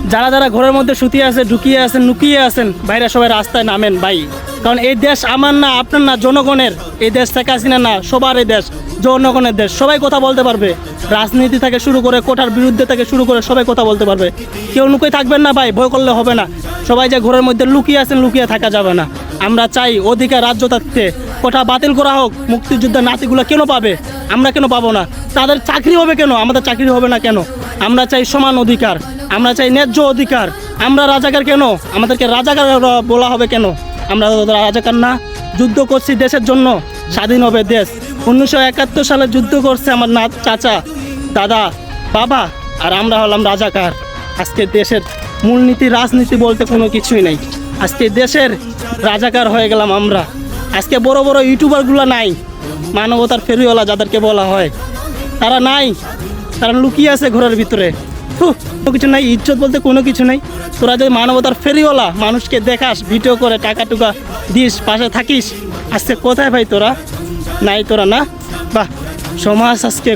যারা যারা ঘরের মধ্যে শুতিয়ে আছে, ঢুকিয়ে আছেন, লুকিয়ে আছেন, বাইরে সবাই রাস্তায় নামেন ভাই। কারণ এই দেশ আমার না, আপনার না, জনগণের। এই দেশ শেখ হাসিনা না, সবার এই দেশ, জনগণের দেশ। সবাই কথা বলতে পারবে, রাজনীতি থেকে শুরু করে কোটার বিরুদ্ধে থেকে শুরু করে সবাই কথা বলতে পারবে। কেউ লুকিয়ে থাকবেন না ভাই, ভয় করলে হবে না। সবাই যে ঘরের মধ্যে লুকিয়ে আছেন, লুকিয়ে থাকা যাবে না। আমরা চাই অধিকার রাজ্য থাকতে, কোটা বাতিল করা হোক। মুক্তিযোদ্ধার নাতিগুলো কেন পাবে, আমরা কেন পাবো না? তাদের চাকরি হবে কেন, আমাদের চাকরি হবে না কেন? আমরা চাই সমান অধিকার, আমরা চাই ন্যায্য অধিকার। আমরা রাজাকার কেন? আমাদেরকে রাজাকার বলা হবে কেন? আমরা রাজাকার না। যুদ্ধ করছি দেশের জন্য, স্বাধীন হবে দেশ। 1971 সালে যুদ্ধ করছে আমার চাচা, দাদা, বাবা, আর আমরা হলাম রাজাকার। আজকে দেশের মূলনীতি, রাজনীতি বলতে কোনো কিছুই নেই। আজকে দেশের রাজাকার হয়ে গেলাম আমরা। আজকে বড় বড় ইউটিউবারগুলো নাই, মানবতার ফেরিওয়ালা যাদেরকে বলা হয়, তারা নাই। তারা লুকিয়ে আছে ঘরের ভিতরে। কোনো কিছু নাই, ইজ্জত বলতে কোনো কিছু নেই। তোরা যদি মানবতার ফেরিওয়ালা, মানুষকে দেখাস, ভিডিও করে টাকা টুকা দিস, পাশে থাকিস, আজকে কোথায় ভাই তোরা? নাই তোরা না। বাহ, সমাজ আজকে